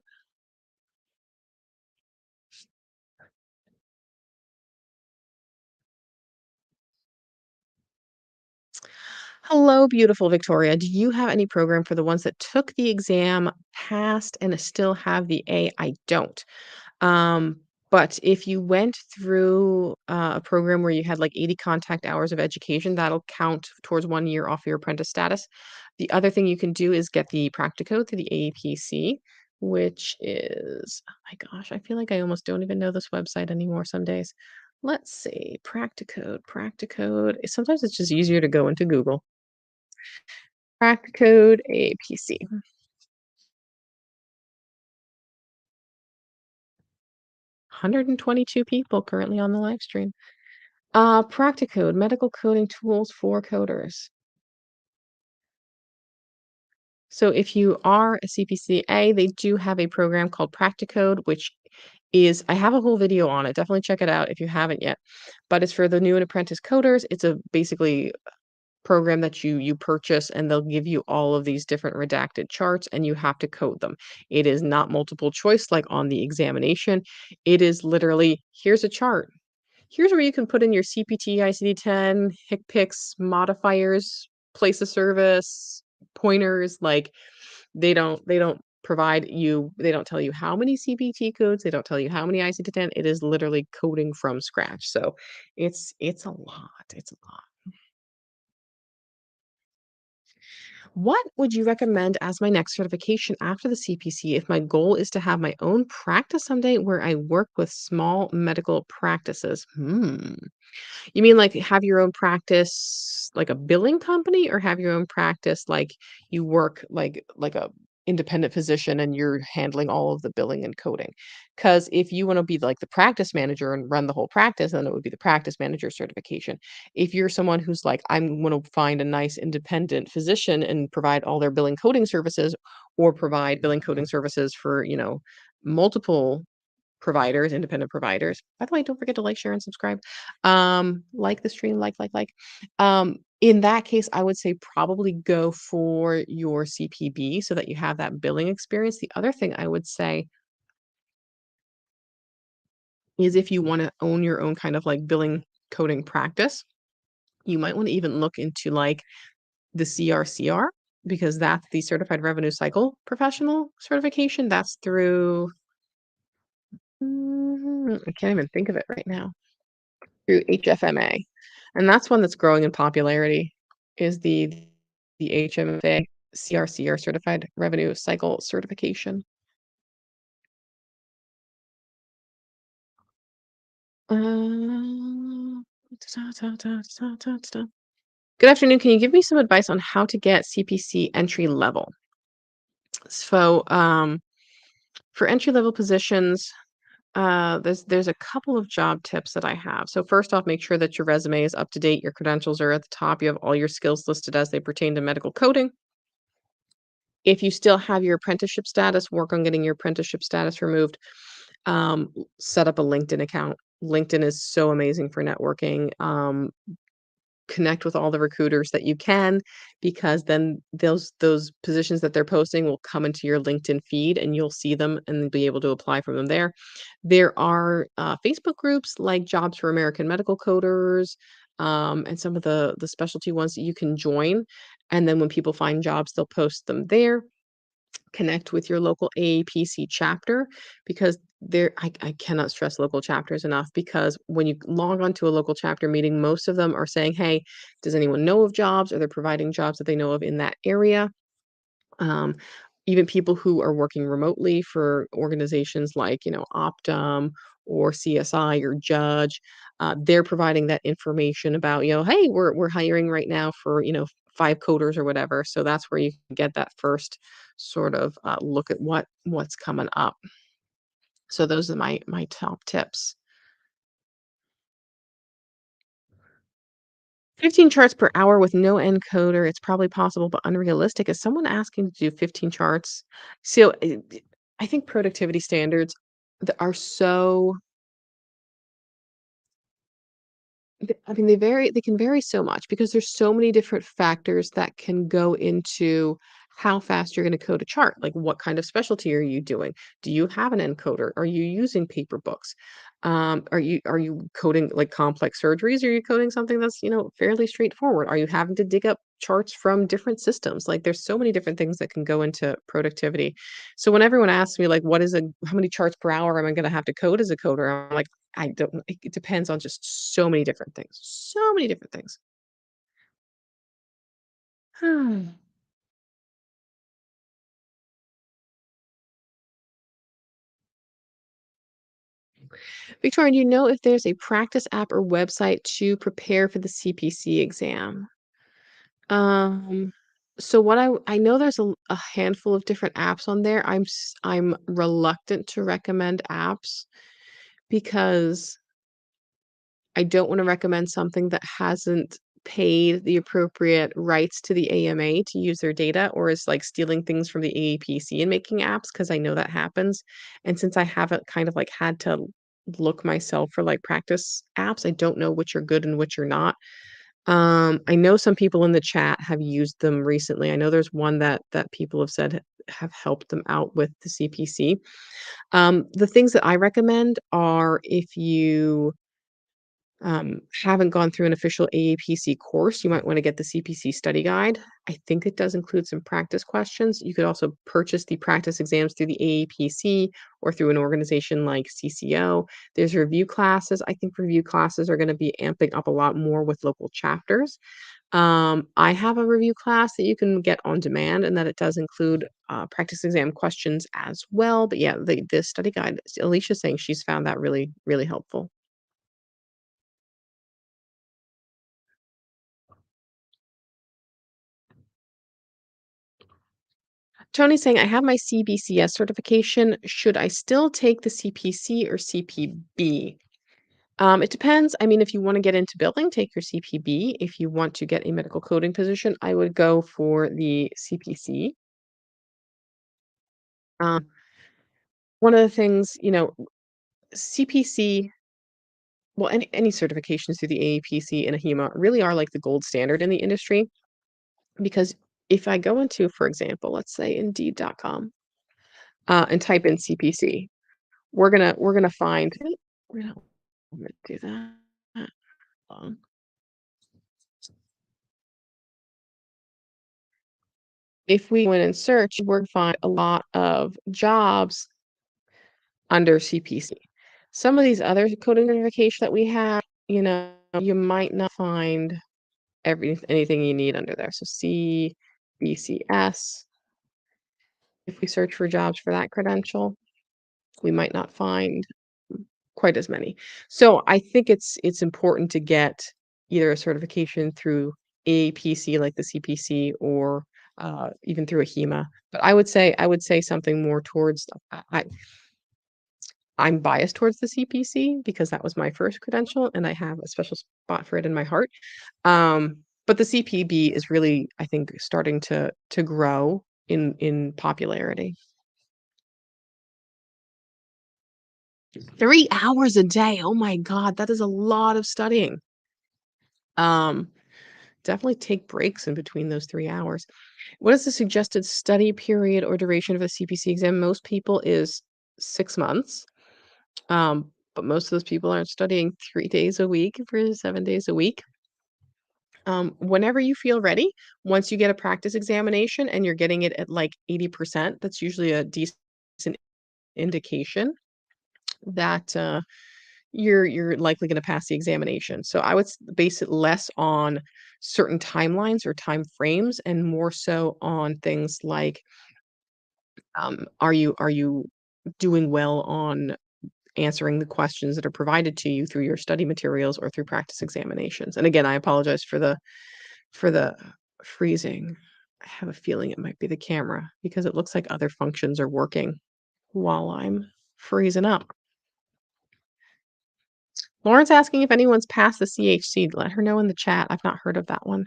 S1: Hello, beautiful Victoria. Do you have any program for the ones that took the exam, passed, and still have the A? I don't. Um, but if you went through a program where you had like 80 contact hours of education, that'll count towards 1 year off your apprentice status. The other thing you can do is get the Practicode through the AAPC, which is, oh my gosh, I feel like I almost don't even know this website anymore some days. Let's see, Practicode, Practicode. Sometimes it's just easier to go into Google. Practicode AAPC. 122 people currently on the live stream. Practicode, medical coding tools for coders. So if you are a CPCA, they do have a program called Practicode, which is, I have a whole video on it. Definitely check it out if you haven't yet. But it's for the new and apprentice coders. It's a basically program that you purchase, and they'll give you all of these different redacted charts, and you have to code them. It is not multiple choice like on the examination. It is literally, here's a chart. Here's where you can put in your CPT, ICD-10, HCPCS, modifiers, place of service, pointers. Like they don't provide you, they don't tell you how many CPT codes, they don't tell you how many ICD-10. It is literally coding from scratch. So it's a lot. It's a lot. What would you recommend as my next certification after the CPC if my goal is to have my own practice someday where I work with small medical practices? You mean like have your own practice, like a billing company, or have your own practice like you work like a independent physician and you're handling all of the billing and coding? Because if you want to be like the practice manager and run the whole practice, then it would be the practice manager certification. If you're someone who's like, I'm going to find a nice independent physician and provide all their billing coding services, or provide billing coding services for, multiple providers, independent providers. By the way, don't forget to like, share, and subscribe. Like the stream, like. In that case, I would say probably go for your CPB so that you have that billing experience. The other thing I would say is if you want to own your own kind of like billing coding practice, you might want to even look into like the CRCR, because that's the Certified Revenue Cycle Professional certification. That's through, I can't even think of it right now. Through HFMA, and that's one that's growing in popularity, is the HMA CRCR Certified Revenue Cycle Certification. Um, Good afternoon. Can you give me some advice on how to get CPC entry level? So, for entry level positions, there's a couple of job tips that I have. So first off, make sure that your resume is up to date, your credentials are at the top, you have all your skills listed as they pertain to medical coding. If you still have your apprenticeship status, work on getting your apprenticeship status removed. Set up a LinkedIn account. LinkedIn is so amazing for networking. Connect with all the recruiters that you can, because then those positions that they're posting will come into your LinkedIn feed and you'll see them and be able to apply for them there. There are Facebook groups like Jobs for American Medical Coders, and some of the specialty ones that you can join. And then when people find jobs, they'll post them there. connect with your local AAPC chapter because I cannot stress local chapters enough because when you log on to a local chapter meeting, most of them are saying, hey, does anyone know of jobs? Or they're providing jobs that they know of in that area. Um, Even people who are working remotely for organizations like, Optum or CSI or Judge, they're providing that information about, hey, we're hiring right now for, 5 coders or whatever. So that's where you can get that first sort of look at what's coming up. So those are my top tips. 15 charts per hour with no encoder. It's probably possible, but unrealistic. Is someone asking to do 15 charts? So I think productivity standards are so I mean, they can vary so much because there's so many different factors that can go into how fast you're going to code a chart. Like, what kind of specialty are you doing? Do you have an encoder? Are you using paper books? Are you coding like complex surgeries? Or are you coding something that's fairly straightforward? Are you having to dig up charts from different systems? Like, there's so many different things that can go into productivity. So when everyone asks me like, how many charts per hour am I going to have to code as a coder? I'm like, I don't it depends on just so many different things. So many different things. Victoria, do you know if there's a practice app or website to prepare for the CPC exam? Um, so what I know there's a handful of different apps on there. I'm reluctant to recommend apps because I don't wanna recommend something that hasn't paid the appropriate rights to the AMA to use their data or is, like, stealing things from the AAPC and making apps because I know that happens, and since I haven't kind of, like, had to look myself for, like, practice apps, I don't know which are good and which are not. I know some people in the chat have used them recently. I know there's one that people have said have helped them out with the CPC. The things that I recommend are if you haven't gone through an official AAPC course, you might want to get the CPC study guide. I think it does include some practice questions. You could also purchase the practice exams through the AAPC or through an organization like CCO. There's review classes. I think review classes are going to be amping up a lot more with local chapters. I have a review class that you can get on demand, and that it does include practice exam questions as well. But yeah, the study guide, Alicia's saying she's found that really, really helpful. Tony's saying, I have my CBCS certification. Should I still take the CPC or CPB? It depends. I mean, if you want to get into billing, take your CPB. If you want to get a medical coding position, I would go for the CPC. One of the things, CPC, well, any certifications through the AAPC and AHIMA really are like the gold standard in the industry because if I go into, for example, let's say Indeed.com and type in CPC, we're gonna find we're gonna I'm gonna do that. Um, if we went and search, we're gonna find a lot of jobs under CPC. Some of these other coding certification that we have, you might not find anything you need under there. So CBCS, if we search for jobs for that credential, we might not find quite as many. So I think it's important to get either a certification through AAPC like the CPC or even through AHIMA. But I would say something more towards I'm biased towards the CPC because that was my first credential and I have a special spot for it in my heart. But the CPB is really, I think, starting to grow in popularity. 3 hours a day. Oh my god, that is a lot of studying. Um, Definitely take breaks in between those 3 hours. What is the suggested study period or duration of a CPC exam? Most people is 6 months, but most of those people aren't studying 3 days a week for 7 days a week. Whenever you feel ready, once you get a practice examination and you're getting it at like 80%, that's usually a decent indication that you're likely going to pass the examination. So I would base it less on certain timelines or time frames and more so on things like are you doing well on answering the questions that are provided to you through your study materials or through practice examinations. And again, I apologize for the freezing. I have a feeling it might be the camera because it looks like other functions are working while I'm freezing up. Lauren's asking if anyone's passed the CHC. Let her know in the chat. I've not heard of that one.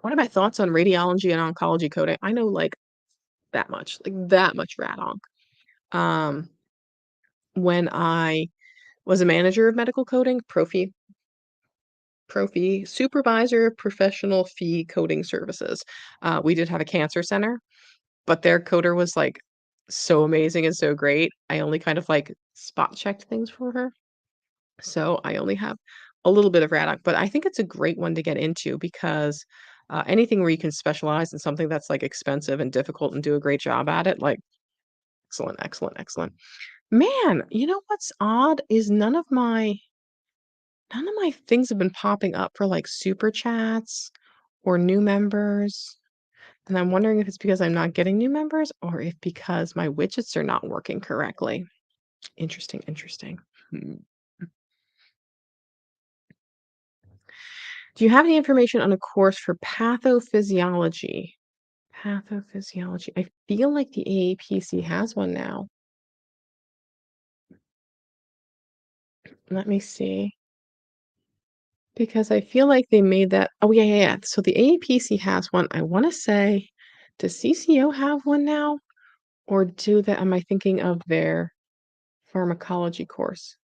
S1: What are my thoughts on radiology and oncology coding? I know like that much rad onc. Um, when I was a manager of medical coding, Profi supervisor, professional fee coding services. We did have a cancer center, but their coder was like so amazing and so great. I only kind of like spot checked things for her. So I only have a little bit of Raddock, but I think it's a great one to get into because anything where you can specialize in something that's like expensive and difficult and do a great job at it, like excellent, excellent, excellent. Man, you know what's odd is none of my things have been popping up for like super chats or new members. And I'm wondering if it's because I'm not getting new members or if because my widgets are not working correctly. Interesting, interesting. Hmm. Do you have any information on a course for pathophysiology? Pathophysiology. I feel like the AAPC has one now. Let me see. Because I feel like they made that. Oh, yeah, yeah, yeah. So the AAPC has one. I want to say, does CCO have one now? Or do that? Am I thinking of their pharmacology course?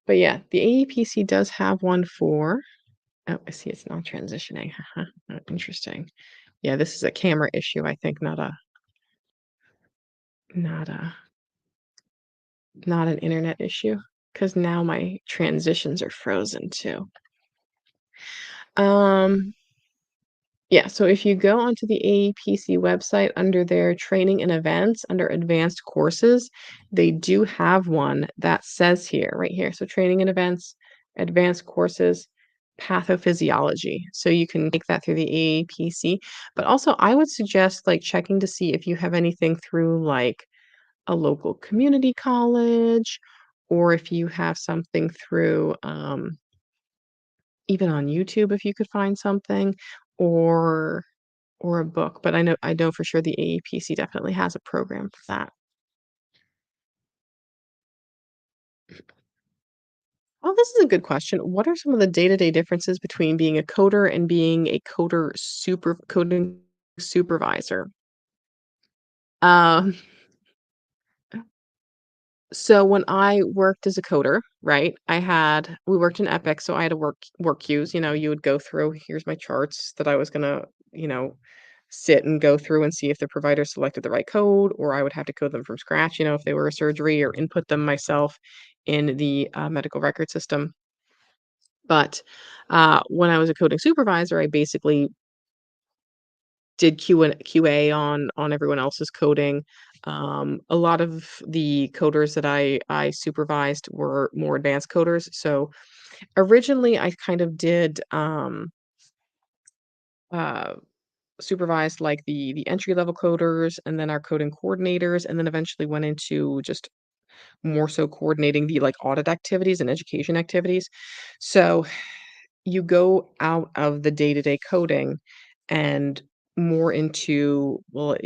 S1: But yeah, the AAPC does have one for. Oh, I see it's not transitioning. Interesting. Yeah, this is a camera issue, I think, not a not an internet issue. Because now my transitions are frozen too. Um, yeah, so if you go onto the AAPC website under their training and events, under advanced courses, they do have one that says here, right here. So training and events, advanced courses, pathophysiology. So you can take that through the AAPC. But also I would suggest like checking to see if you have anything through like a local community college or if you have something through even on YouTube if you could find something or or a book, but I know for sure the AAPC definitely has a program for that. Oh, this is a good question. What are some of the day-to-day differences between being a coder and being a coding supervisor? Um, so when I worked as a coder, right, we worked in Epic, so I had to work queues. You would go through, here's my charts that I was gonna, you know, sit and go through and see if the provider selected the right code, or I would have to code them from scratch, if they were a surgery or input them myself in the medical record system. But when I was a coding supervisor, I basically did QA on everyone else's coding. A lot of the coders that I supervised were more advanced coders. So originally, I kind of did uh, supervised like the entry level coders and then our coding coordinators, and then eventually went into just more so coordinating the like audit activities and education activities. So you go out of the day-to-day coding and more into, well,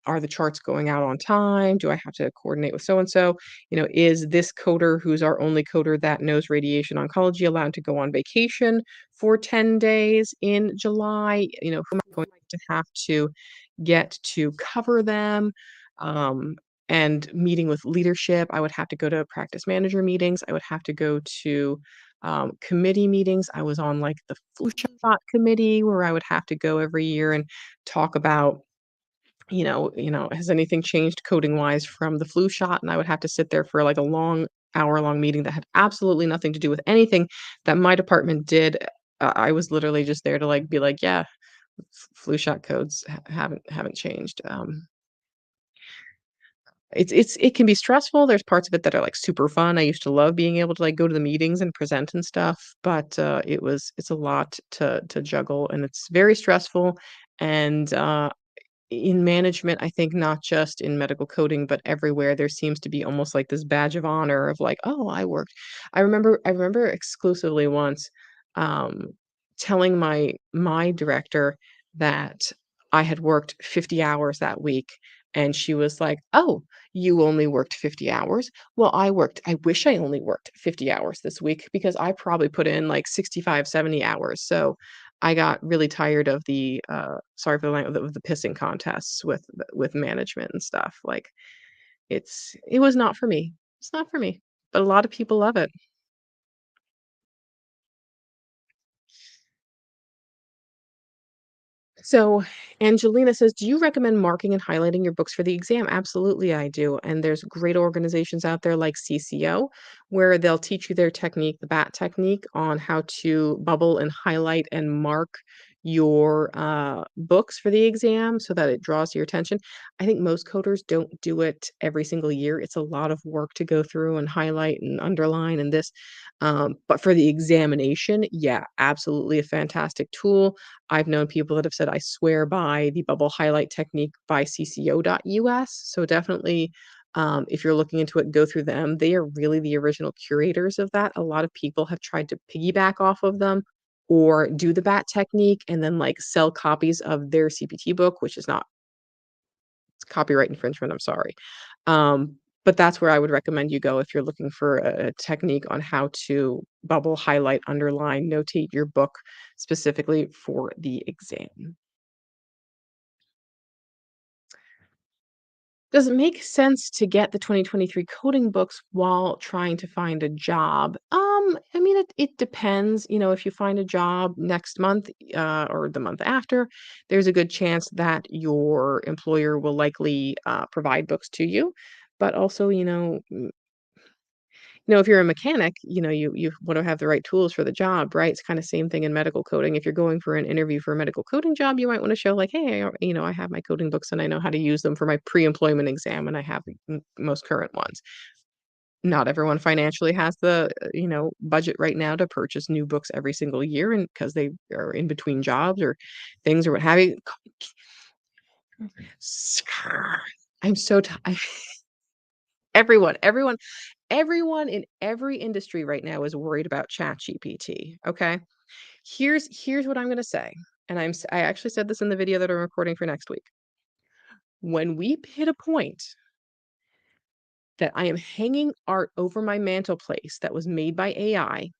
S1: are the charts going out on time? Do I have to coordinate with so and so? Is this coder who's our only coder that knows radiation oncology allowed to go on vacation for 10 days in July? Who am I going to have to get to cover them? Um, and meeting with leadership, I would have to go to practice manager meetings. I would have to go to committee meetings. I was on like the flu shot committee where I would have to go every year and talk about, has anything changed coding wise from the flu shot? And I would have to sit there for like a long hour-long meeting that had absolutely nothing to do with anything that my department did. I was literally just there to, like, be like, "Yeah, flu shot codes haven't changed." It can be stressful. There's parts of it that are, like, super fun. I used to love being able to, like, go to the meetings and present and stuff, but, it's a lot to juggle, and it's very stressful, and, in management, I think not just in medical coding, but everywhere, there seems to be almost like this badge of honor of like, "Oh, I worked." I remember exclusively once, um, telling my director that I had worked 50 hours that week, and she was like, "Oh, you only worked 50 hours? Well, I wish I only worked 50 hours this week because I probably put in like 65, 70 hours." So I got really tired of sorry for the language, of the pissing contests with management and stuff, like, it was not for me. It's not for me, but a lot of people love it. So, Angelina says, "Do you recommend marking and highlighting your books for the exam?" Absolutely, I do. And there's great organizations out there like CCO, where they'll teach you their technique, the BAT technique, on how to bubble and highlight and mark your books for the exam so that it draws your attention. I think most coders don't do it every single year. It's a lot of work to go through and highlight and underline and this. But for the examination, yeah, absolutely a fantastic tool. I've known people that have said, "I swear by the bubble highlight technique by CCO.US." So definitely, if you're looking into it, go through them. They are really the original curators of that. A lot of people have tried to piggyback off of them or do the BAT technique and then, like, sell copies of their CPT book, which is not it's copyright infringement, I'm sorry. But that's where I would recommend you go if you're looking for a technique on how to bubble, highlight, underline, notate your book specifically for the exam. Does it make sense to get the 2023 coding books while trying to find a job? I mean, it depends. You know, if you find a job next month, or the month after, there's a good chance that your employer will likely provide books to you. But also, if you're a mechanic, you wanna have the right tools for the job, right? It's kinda same thing in medical coding. If you're going for an interview for a medical coding job, you might wanna show like, "Hey, I have my coding books and I know how to use them for my pre-employment exam, and I have the most current ones." Not everyone financially has the, budget right now to purchase new books every single year and because they are in between jobs or things or what have you. I'm so ti everyone everyone in every industry right now is worried about ChatGPT, okay? Here's what I'm gonna say, and I actually said this in the video that I'm recording for next week. When we hit a point that I am hanging art over my mantelpiece that was made by AI,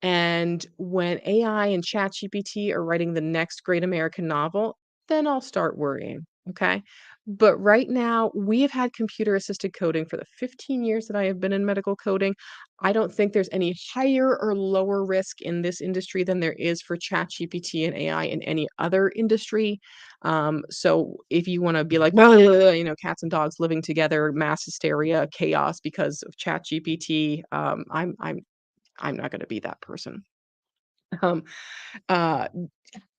S1: and when AI and ChatGPT are writing the next great American novel, then I'll start worrying, okay? But right now, we have had computer assisted coding for the 15 years that I have been in medical coding. I don't think there's any higher or lower risk in this industry than there is for ChatGPT and AI in any other industry. So if you want to be like, well, cats and dogs living together, mass hysteria, chaos because of ChatGPT, I'm not going to be that person. Um, uh,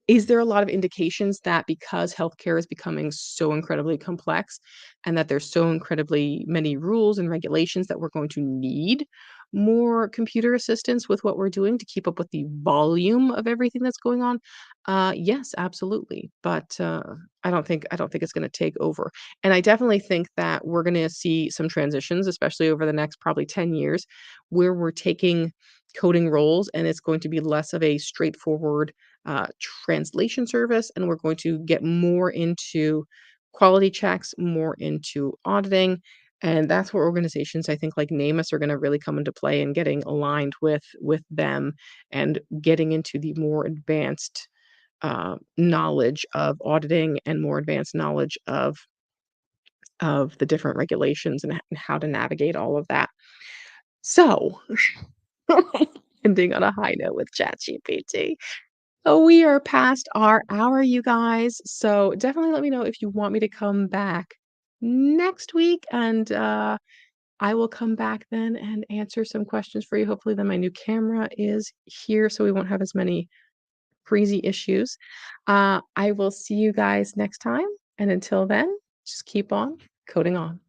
S1: is there a lot of indications that because healthcare is becoming so incredibly complex and that there's so incredibly many rules and regulations that we're going to need more computer assistance with what we're doing to keep up with the volume of everything that's going on? Yes, absolutely. But I don't think it's going to take over. And I definitely think that we're going to see some transitions, especially over the next probably 10 years, where we're taking coding roles and it's going to be less of a straightforward translation service, and we're going to get more into quality checks, more into auditing. And that's where organizations, I think, like NamUs are going to really come into play and getting aligned with them and getting into the more advanced knowledge of auditing and more advanced knowledge of the different regulations and how to navigate all of that. So, ending on a high note with ChatGPT. Oh, we are past our hour, you guys. So definitely let me know if you want me to come back next week and I will come back then and answer some questions for you. Hopefully then my new camera is here, so we won't have as many crazy issues. I will see you guys next time, and until then, just keep on coding on.